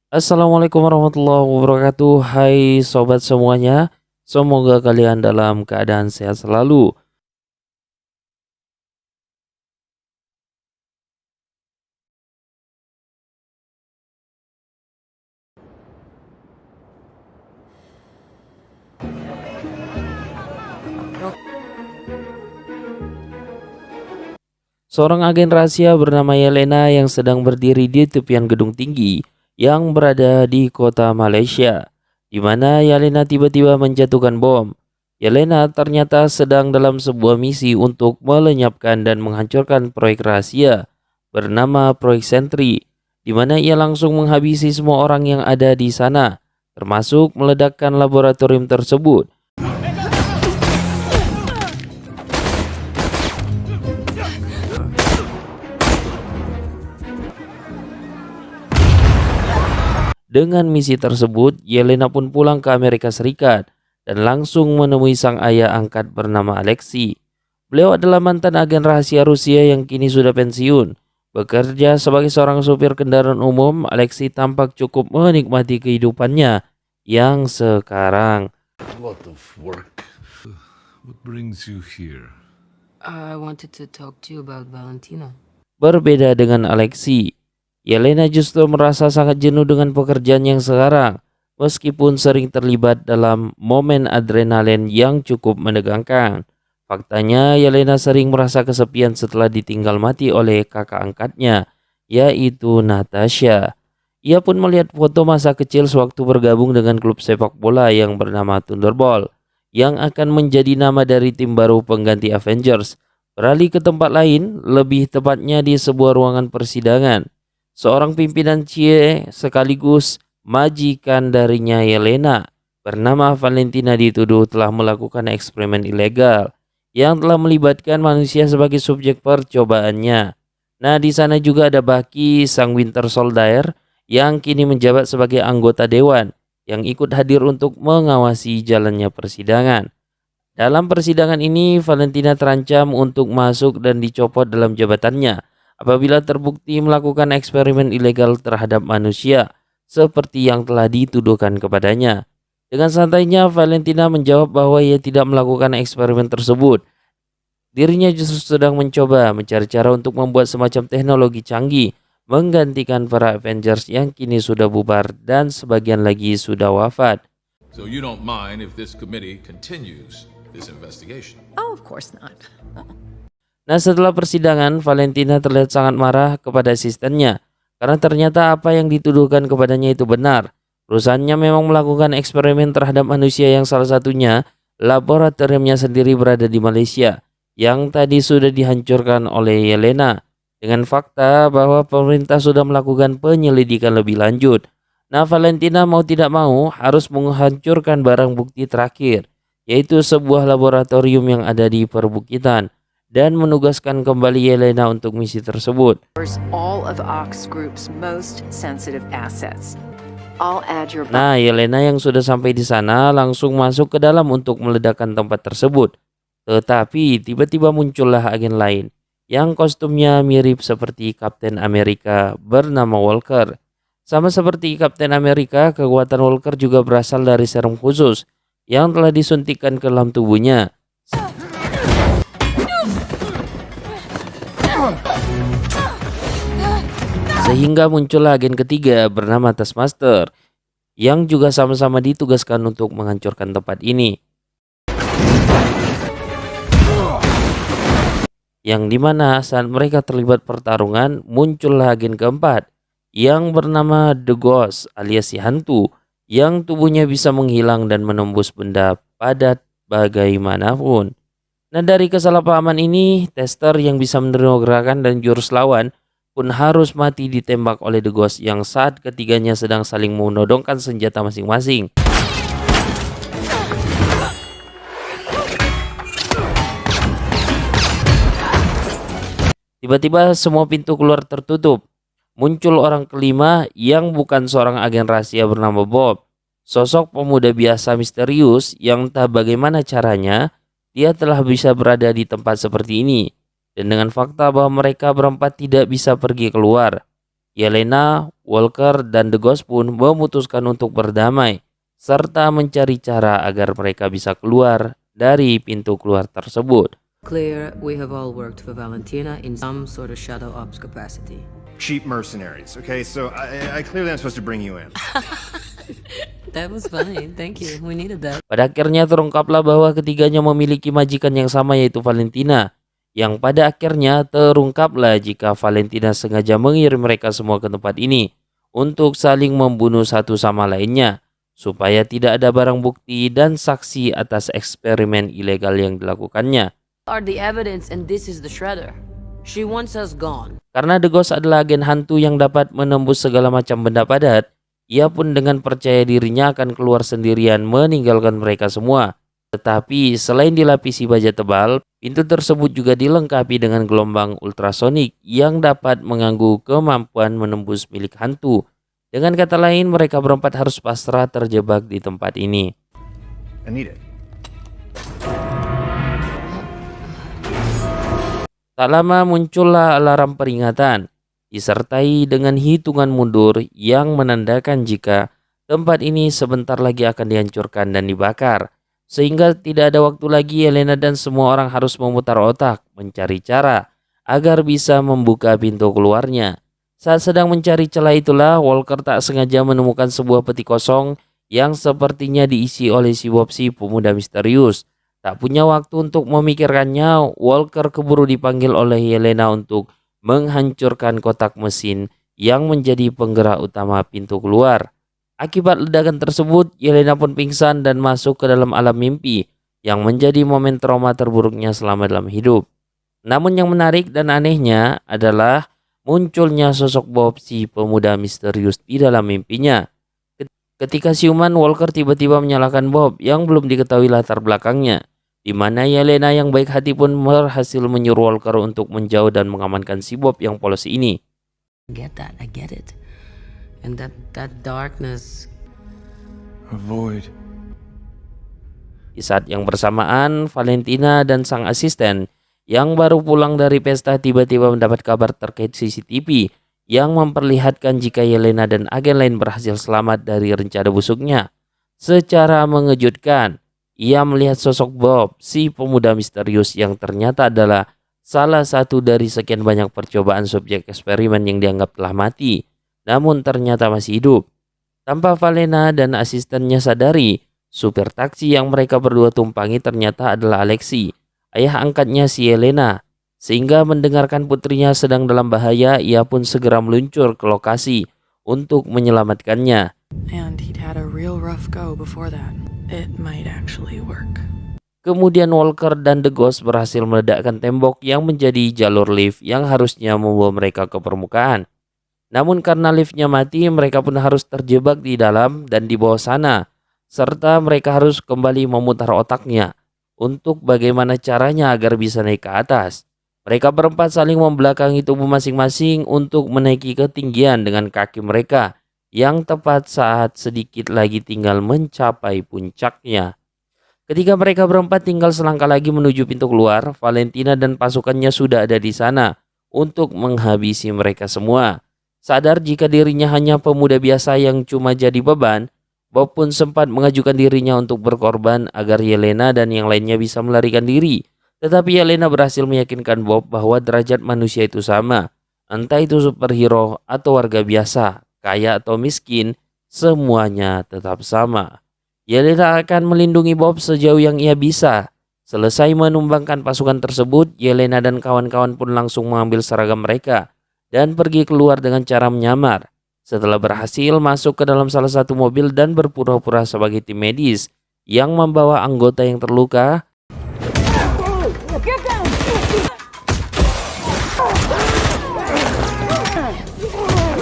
Assalamualaikum warahmatullahi wabarakatuh. Hai sobat semuanya, semoga kalian dalam keadaan sehat selalu. Seorang agen rahasia bernama Yelena yang sedang berdiri di tepian gedung tinggi yang berada di kota Malaysia, di mana Yelena tiba-tiba menjatuhkan bom. Yelena ternyata sedang dalam sebuah misi untuk melenyapkan dan menghancurkan proyek rahasia bernama Proyek Sentry, di mana ia langsung menghabisi semua orang yang ada di sana, termasuk meledakkan laboratorium tersebut. Dengan misi tersebut, Yelena pun pulang ke Amerika Serikat dan langsung menemui sang ayah angkat bernama Alexei. Beliau adalah mantan agen rahasia Rusia yang kini sudah pensiun. Bekerja sebagai seorang supir kendaraan umum, Alexei tampak cukup menikmati kehidupannya yang sekarang. A lot of work. What brings you here? I wanted to talk to you about Valentina. Berbeda dengan Alexei, Yelena justru merasa sangat jenuh dengan pekerjaan yang sekarang, meskipun sering terlibat dalam momen adrenalin yang cukup menegangkan. Faktanya, Yelena sering merasa kesepian setelah ditinggal mati oleh kakak angkatnya, yaitu Natasha. Ia pun melihat foto masa kecil sewaktu bergabung dengan klub sepak bola yang bernama Thunderball, yang akan menjadi nama dari tim baru pengganti Avengers. Beralih ke tempat lain, lebih tepatnya di sebuah ruangan persidangan. Seorang pimpinan CIE sekaligus majikan darinya Yelena bernama Valentina dituduh telah melakukan eksperimen ilegal yang telah melibatkan manusia sebagai subjek percobaannya. Nah, di sana juga ada Bucky, sang Winter Soldier yang kini menjabat sebagai anggota dewan yang ikut hadir untuk mengawasi jalannya persidangan. Dalam persidangan ini, Valentina terancam untuk masuk dan dicopot dalam jabatannya apabila terbukti melakukan eksperimen ilegal terhadap manusia, seperti yang telah dituduhkan kepadanya. Dengan santainya, Valentina menjawab bahwa ia tidak melakukan eksperimen tersebut. Dirinya justru sedang mencoba mencari cara untuk membuat semacam teknologi canggih, menggantikan para Avengers yang kini sudah bubar dan sebagian lagi sudah wafat. So you don't mind if this committee continues this investigation? Oh, of course not. Nah, setelah persidangan, Valentina terlihat sangat marah kepada asistennya karena ternyata apa yang dituduhkan kepadanya itu benar. Perusahaannya memang melakukan eksperimen terhadap manusia yang salah satunya laboratoriumnya sendiri berada di Malaysia yang tadi sudah dihancurkan oleh Yelena dengan fakta bahwa pemerintah sudah melakukan penyelidikan lebih lanjut. Nah, Valentina mau tidak mau harus menghancurkan barang bukti terakhir, yaitu sebuah laboratorium yang ada di perbukitan, dan menugaskan kembali Yelena untuk misi tersebut. All of Ox Group's most sensitive assets. I'll add your Nah, Yelena yang sudah sampai di sana langsung masuk ke dalam untuk meledakkan tempat tersebut. Tetapi tiba-tiba muncullah agen lain yang kostumnya mirip seperti Kapten Amerika bernama Walker. Sama seperti Kapten Amerika, kekuatan Walker juga berasal dari serum khusus yang telah disuntikkan ke dalam tubuhnya. Sehingga muncul agen ketiga bernama Taskmaster yang juga sama-sama ditugaskan untuk menghancurkan tempat ini. Yang dimana saat mereka terlibat pertarungan muncullah agen keempat yang bernama The Ghost alias si hantu yang tubuhnya bisa menghilang dan menembus benda padat bagaimanapun. Nah, dari kesalahpahaman ini, tester yang bisa menerima gerakan dan jurus lawan pun harus mati ditembak oleh The Ghost yang saat ketiganya sedang saling menodongkan senjata masing-masing. Tiba-tiba semua pintu keluar tertutup. Muncul orang kelima yang bukan seorang agen rahasia bernama Bob. Sosok pemuda biasa misterius yang entah bagaimana caranya dia telah bisa berada di tempat seperti ini. Dan dengan fakta bahwa mereka berempat tidak bisa pergi keluar. Yelena, Walker, dan The Ghost pun memutuskan untuk berdamai serta mencari cara agar mereka bisa keluar dari pintu keluar tersebut. Clear, we have all worked for Valentina in some sort of shadow ops capacity. Cheap mercenaries, okay? So I clearly am supposed to bring you in. That was funny. Thank you. We needed that. Pada akhirnya terungkaplah bahwa ketiganya memiliki majikan yang sama, yaitu Valentina. Yang pada akhirnya terungkaplah jika Valentina sengaja mengirim mereka semua ke tempat ini untuk saling membunuh satu sama lainnya, supaya tidak ada barang bukti dan saksi atas eksperimen ilegal yang dilakukannya. Are the evidence, and this is the shredder. She wants us gone. Karena The Ghost adalah agen hantu yang dapat menembus segala macam benda padat, ia pun dengan percaya dirinya akan keluar sendirian meninggalkan mereka semua. Tetapi selain dilapisi baja tebal, pintu tersebut juga dilengkapi dengan gelombang ultrasonik yang dapat mengganggu kemampuan menembus milik hantu. Dengan kata lain, mereka berempat harus pasrah terjebak di tempat ini. I need it. Tak lama muncullah alarm peringatan, disertai dengan hitungan mundur yang menandakan jika tempat ini sebentar lagi akan dihancurkan dan dibakar. Sehingga tidak ada waktu lagi, Yelena dan semua orang harus memutar otak mencari cara agar bisa membuka pintu keluarnya. Saat sedang mencari celah itulah, Walker tak sengaja menemukan sebuah peti kosong yang sepertinya diisi oleh si Bob, si pemuda misterius. Tak punya waktu untuk memikirkannya, Walker keburu dipanggil oleh Yelena untuk menghancurkan kotak mesin yang menjadi penggerak utama pintu keluar. Akibat ledakan tersebut, Yelena pun pingsan dan masuk ke dalam alam mimpi yang menjadi momen trauma terburuknya selama dalam hidup. Namun yang menarik dan anehnya adalah munculnya sosok Bob, si pemuda misterius di dalam mimpinya. Ketika siuman, Walker tiba-tiba menyalahkan Bob yang belum diketahui latar belakangnya, di mana Yelena yang baik hati pun berhasil menyuruh Walker untuk menjauh dan mengamankan si Bob yang polos ini. I get it. And that darkness. Avoid. Di saat yang bersamaan, Valentina dan sang asisten yang baru pulang dari pesta tiba-tiba mendapat kabar terkait CCTV yang memperlihatkan jika Yelena dan agen lain berhasil selamat dari rencana busuknya. Secara mengejutkan, ia melihat sosok Bob, si pemuda misterius yang ternyata adalah salah satu dari sekian banyak percobaan subjek eksperimen yang dianggap telah mati, namun ternyata masih hidup. Tanpa Valena dan asistennya sadari, supir taksi yang mereka berdua tumpangi ternyata adalah Alexei, ayah angkatnya si Yelena. Sehingga mendengarkan putrinya sedang dalam bahaya, ia pun segera meluncur ke lokasi untuk menyelamatkannya. And he'd had a real rough go before that. It might actually work. Kemudian Walker dan The Ghost berhasil meledakkan tembok yang menjadi jalur lift yang harusnya membawa mereka ke permukaan. Namun karena liftnya mati, mereka pun harus terjebak di dalam dan di bawah sana. Serta mereka harus kembali memutar otaknya untuk bagaimana caranya agar bisa naik ke atas. Mereka berempat saling membelakangi tubuh masing-masing untuk menaiki ketinggian dengan kaki mereka yang tepat saat sedikit lagi tinggal mencapai puncaknya. Ketika mereka berempat tinggal selangkah lagi menuju pintu keluar, Valentina dan pasukannya sudah ada di sana untuk menghabisi mereka semua. Sadar jika dirinya hanya pemuda biasa yang cuma jadi beban, Bob pun sempat mengajukan dirinya untuk berkorban agar Yelena dan yang lainnya bisa melarikan diri. Tetapi Yelena berhasil meyakinkan Bob bahwa derajat manusia itu sama. Entah itu superhero atau warga biasa, kaya atau miskin, semuanya tetap sama. Yelena akan melindungi Bob sejauh yang ia bisa. Selesai menumbangkan pasukan tersebut, Yelena dan kawan-kawan pun langsung mengambil seragam mereka dan pergi keluar dengan cara menyamar. Setelah berhasil masuk ke dalam salah satu mobil dan berpura-pura sebagai tim medis yang membawa anggota yang terluka,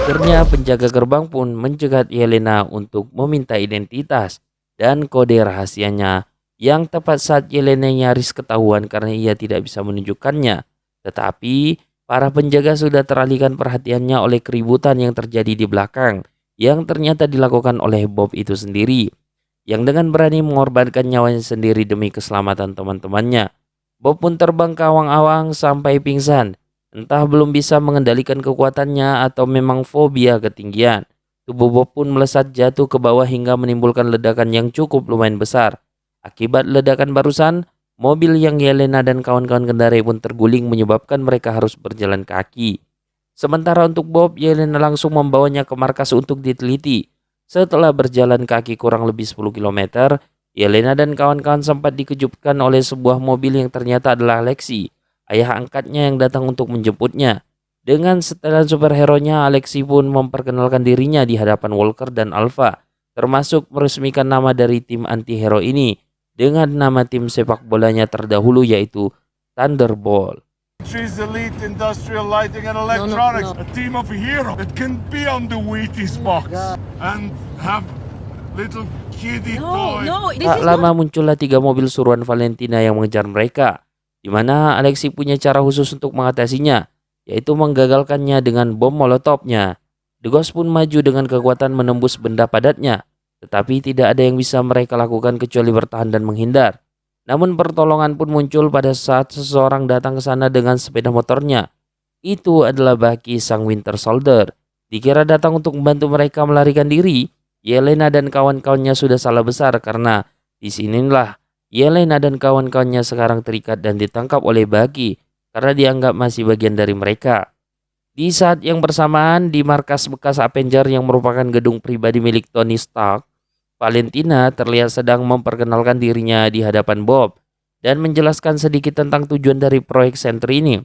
akhirnya penjaga gerbang pun mencegat Yelena untuk meminta identitas dan kode rahasianya yang tepat saat Yelena nyaris ketahuan karena ia tidak bisa menunjukkannya. Tetapi para penjaga sudah teralihkan perhatiannya oleh keributan yang terjadi di belakang yang ternyata dilakukan oleh Bob itu sendiri, yang dengan berani mengorbankan nyawanya sendiri demi keselamatan teman-temannya. Bob pun terbang ke awang-awang sampai pingsan. Entah belum bisa mengendalikan kekuatannya atau memang fobia ketinggian. Tubuh Bob pun melesat jatuh ke bawah hingga menimbulkan ledakan yang cukup lumayan besar. Akibat ledakan barusan, mobil yang Yelena dan kawan-kawan kendarai pun terguling menyebabkan mereka harus berjalan kaki. Sementara untuk Bob, Yelena langsung membawanya ke markas untuk diteliti. Setelah berjalan kaki kurang lebih 10 km, Yelena dan kawan-kawan sempat dikejutkan oleh sebuah mobil yang ternyata adalah Alexi, ayah angkatnya yang datang untuk menjemputnya. Dengan setelan superhero-nya, Alexi pun memperkenalkan dirinya di hadapan Walker dan Alpha, termasuk meresmikan nama dari tim anti-hero ini dengan nama tim sepak bolanya terdahulu yaitu Thunderbolt. She's Elite Industrial Lighting and Electronics, a team of heroes that can be on the Wheaties box and have little kiddie toys. Tak lama muncullah 3 mobil suruhan Valentina yang mengejar mereka, di mana Alexi punya cara khusus untuk mengatasinya, yaitu menggagalkannya dengan bom molotofnya. The Ghost pun maju dengan kekuatan menembus benda padatnya, tetapi tidak ada yang bisa mereka lakukan kecuali bertahan dan menghindar. Namun pertolongan pun muncul pada saat seseorang datang ke sana dengan sepeda motornya. Itu adalah Bucky sang Winter Soldier. Dikira datang untuk membantu mereka melarikan diri, Yelena dan kawan-kawannya sudah salah besar karena disinilah Yelena dan kawan-kawannya sekarang terikat dan ditangkap oleh Bucky karena dianggap masih bagian dari mereka. Di saat yang bersamaan di markas bekas Avenger yang merupakan gedung pribadi milik Tony Stark, Valentina terlihat sedang memperkenalkan dirinya di hadapan Bob dan menjelaskan sedikit tentang tujuan dari proyek Sentry ini.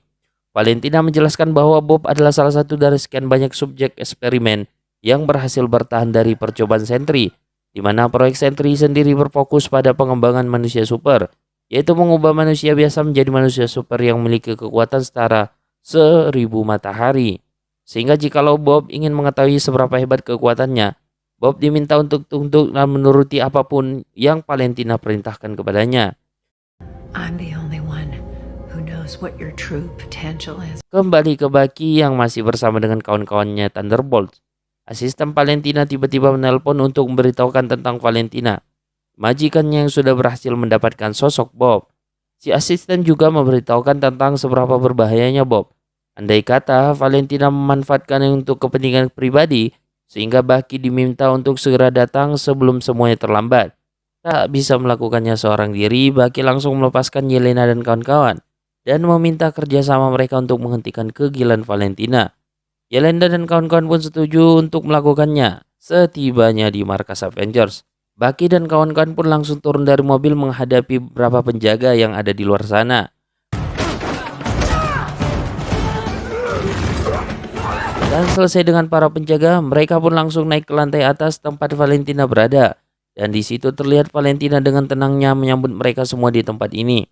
Valentina menjelaskan bahwa Bob adalah salah satu dari sekian banyak subjek eksperimen yang berhasil bertahan dari percobaan Sentry, di mana proyek Sentry sendiri berfokus pada pengembangan manusia super, yaitu mengubah manusia biasa menjadi manusia super yang memiliki kekuatan setara 1000 matahari. Sehingga jikalau Bob ingin mengetahui seberapa hebat kekuatannya, Bob diminta untuk tunduk dan menuruti apapun yang Valentina perintahkan kepadanya. I'm the only one who knows what your true potential is. Kembali ke Bucky yang masih bersama dengan kawan-kawannya Thunderbolt. Asisten Valentina tiba-tiba menelpon untuk memberitahukan tentang Valentina, majikannya yang sudah berhasil mendapatkan sosok Bob. Si asisten juga memberitahukan tentang seberapa berbahayanya Bob. Andai kata Valentina memanfaatkannya untuk kepentingan pribadi, sehingga Bucky diminta untuk segera datang sebelum semuanya terlambat. Tak bisa melakukannya seorang diri, Bucky langsung melepaskan Yelena dan kawan-kawan dan meminta kerjasama mereka untuk menghentikan kegilaan Valentina. Yelena dan kawan-kawan pun setuju untuk melakukannya. Setibanya di markas Avengers, Bucky dan kawan-kawan pun langsung turun dari mobil menghadapi beberapa penjaga yang ada di luar sana. Dan selesai dengan para penjaga, mereka pun langsung naik ke lantai atas tempat Valentina berada. Dan di situ terlihat Valentina dengan tenangnya menyambut mereka semua di tempat ini.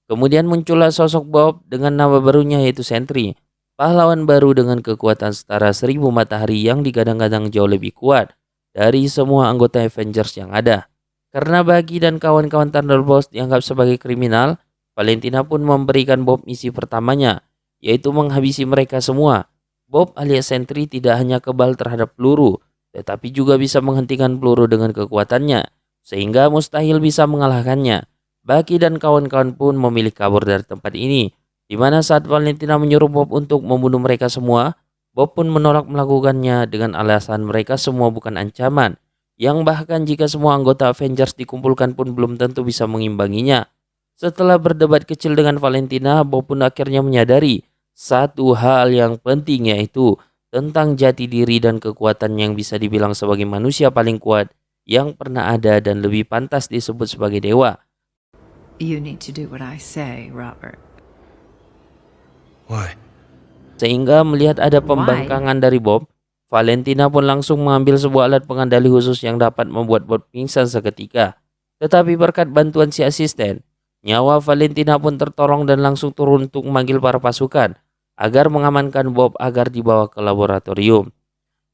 Kemudian muncullah sosok Bob dengan nama barunya yaitu Sentry, pahlawan baru dengan kekuatan setara 1000 matahari yang digadang-gadang jauh lebih kuat dari semua anggota Avengers yang ada. Karena Bucky dan kawan-kawan Thunderbolts dianggap sebagai kriminal, Valentina pun memberikan Bob misi pertamanya, yaitu menghabisi mereka semua. Bob alias Sentry tidak hanya kebal terhadap peluru, tetapi juga bisa menghentikan peluru dengan kekuatannya, sehingga mustahil bisa mengalahkannya. Bucky dan kawan-kawan pun memilih kabur dari tempat ini, di mana saat Valentina menyuruh Bob untuk membunuh mereka semua, Bob pun menolak melakukannya dengan alasan mereka semua bukan ancaman, yang bahkan jika semua anggota Avengers dikumpulkan pun belum tentu bisa mengimbanginya. Setelah berdebat kecil dengan Valentina, Bob pun akhirnya menyadari satu hal yang penting, yaitu tentang jati diri dan kekuatan yang bisa dibilang sebagai manusia paling kuat yang pernah ada dan lebih pantas disebut sebagai dewa. You need to do what I say, Robert. Why? Sehingga melihat ada pembangkangan dari Bob, Valentina pun langsung mengambil sebuah alat pengendali khusus yang dapat membuat Bob pingsan seketika. Tetapi berkat bantuan si asisten, nyawa Valentina pun tertolong dan langsung turun untuk memanggil para pasukan agar mengamankan Bob agar dibawa ke laboratorium.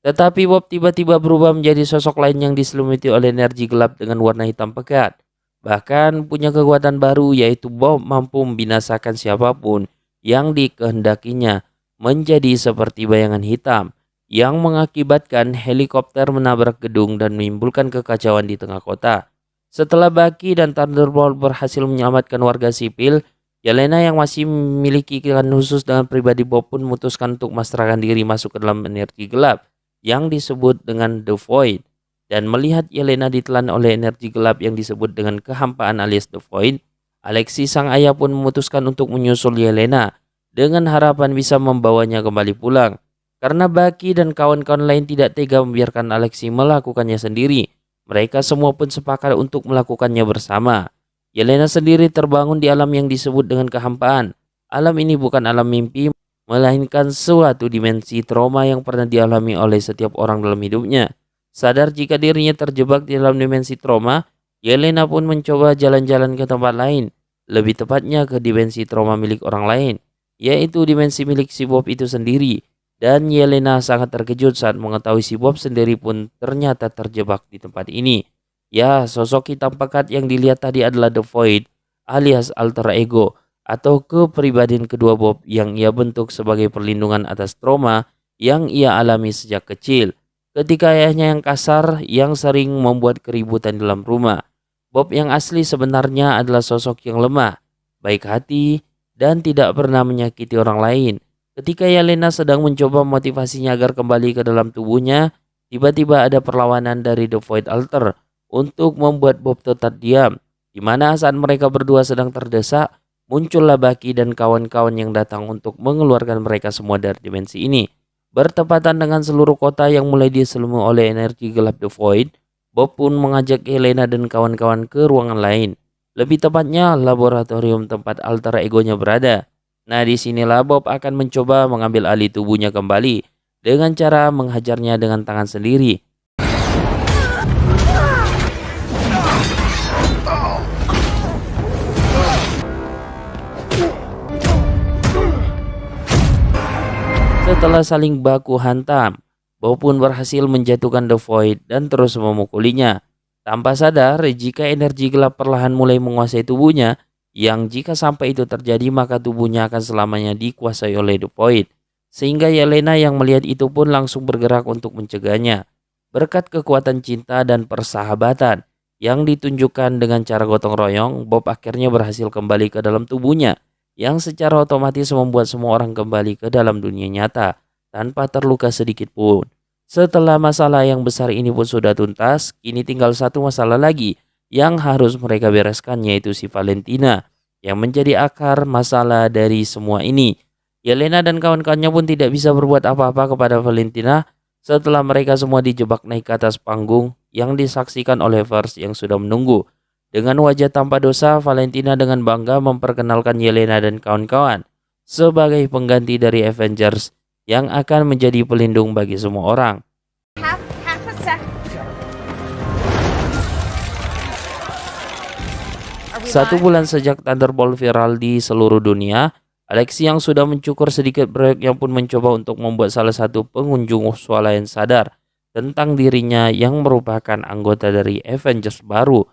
Tetapi Bob tiba-tiba berubah menjadi sosok lain yang diselimuti oleh energi gelap dengan warna hitam pekat. Bahkan punya kekuatan baru, yaitu Bob mampu membinasakan siapapun yang dikehendakinya menjadi seperti bayangan hitam yang mengakibatkan helikopter menabrak gedung dan menimbulkan kekacauan di tengah kota. Setelah Bucky dan Thunderbolt berhasil menyelamatkan warga sipil, Yelena yang masih memiliki keinginan khusus dengan pribadi Bob pun memutuskan untuk memasrahkan diri masuk ke dalam energi gelap yang disebut dengan The Void. Dan melihat Yelena ditelan oleh energi gelap yang disebut dengan kehampaan alias The Void, Alexei sang ayah pun memutuskan untuk menyusul Yelena dengan harapan bisa membawanya kembali pulang. Karena Bucky dan kawan-kawan lain tidak tega membiarkan Alexei melakukannya sendiri, mereka semua pun sepakat untuk melakukannya bersama. Yelena sendiri terbangun di alam yang disebut dengan kehampaan. Alam ini bukan alam mimpi, melainkan suatu dimensi trauma yang pernah dialami oleh setiap orang dalam hidupnya. Sadar jika dirinya terjebak di dalam dimensi trauma, Yelena pun mencoba jalan-jalan ke tempat lain, lebih tepatnya ke dimensi trauma milik orang lain, yaitu dimensi milik si Bob itu sendiri. Dan Yelena sangat terkejut saat mengetahui si Bob sendiri pun ternyata terjebak di tempat ini. Ya, sosok hitam pekat yang dilihat tadi adalah The Void alias alter ego atau kepribadian kedua Bob yang ia bentuk sebagai perlindungan atas trauma yang ia alami sejak kecil. Ketika ayahnya yang kasar yang sering membuat keributan dalam rumah. Bob yang asli sebenarnya adalah sosok yang lemah, baik hati, dan tidak pernah menyakiti orang lain. Ketika Yelena sedang mencoba memotivasinya agar kembali ke dalam tubuhnya, tiba-tiba ada perlawanan dari The Void Alter untuk membuat Bob tetap diam. Di mana saat mereka berdua sedang terdesak, muncullah Bucky dan kawan-kawan yang datang untuk mengeluarkan mereka semua dari dimensi ini. Bertepatan dengan seluruh kota yang mulai diselumi oleh energi gelap The Void, Bob pun mengajak Yelena dan kawan-kawan ke ruangan lain. Lebih tepatnya laboratorium tempat alter egonya berada. Nah, disinilah Bob akan mencoba mengambil alih tubuhnya kembali dengan cara menghajarnya dengan tangan sendiri. Setelah saling baku hantam, Bob pun berhasil menjatuhkan The Void dan terus memukulinya. Tanpa sadar, jika energi gelap perlahan mulai menguasai tubuhnya, yang jika sampai itu terjadi maka tubuhnya akan selamanya dikuasai oleh The Void. Sehingga Yelena yang melihat itu pun langsung bergerak untuk mencegahnya. Berkat kekuatan cinta dan persahabatan yang ditunjukkan dengan cara gotong royong, Bob akhirnya berhasil kembali ke dalam tubuhnya, yang secara otomatis membuat semua orang kembali ke dalam dunia nyata tanpa terluka sedikit pun. Setelah masalah yang besar ini pun sudah tuntas, kini tinggal satu masalah lagi yang harus mereka bereskan, yaitu si Valentina yang menjadi akar masalah dari semua ini. Yelena dan kawan-kawannya pun tidak bisa berbuat apa-apa kepada Valentina setelah mereka semua dijebak naik ke atas panggung yang disaksikan oleh Vers yang sudah menunggu. Dengan wajah tanpa dosa, Valentina dengan bangga memperkenalkan Yelena dan kawan-kawan sebagai pengganti dari Avengers yang akan menjadi pelindung bagi semua orang. Satu bulan sejak Thunderbolt viral di seluruh dunia, Alexei yang sudah mencukur sedikit proyeknya pun mencoba untuk membuat salah satu pengunjung swalayan sadar tentang dirinya yang merupakan anggota dari Avengers baru.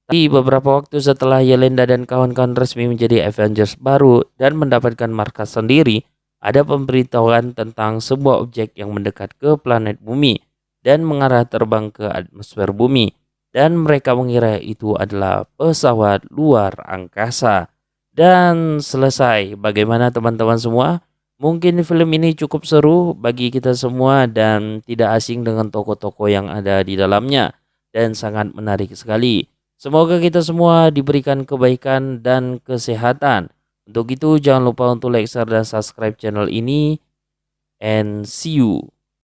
Di beberapa waktu setelah Yelena dan kawan-kawan resmi menjadi Avengers baru dan mendapatkan markas sendiri, ada pemberitahuan tentang sebuah objek yang mendekat ke planet bumi dan mengarah terbang ke atmosfer bumi. Dan mereka mengira itu adalah pesawat luar angkasa. Dan selesai. Bagaimana teman-teman semua? Mungkin film ini cukup seru bagi kita semua dan tidak asing dengan tokoh-tokoh yang ada di dalamnya. Dan sangat menarik sekali. Semoga kita semua diberikan kebaikan dan kesehatan. Untuk itu jangan lupa untuk like, share, dan subscribe channel ini. And see you.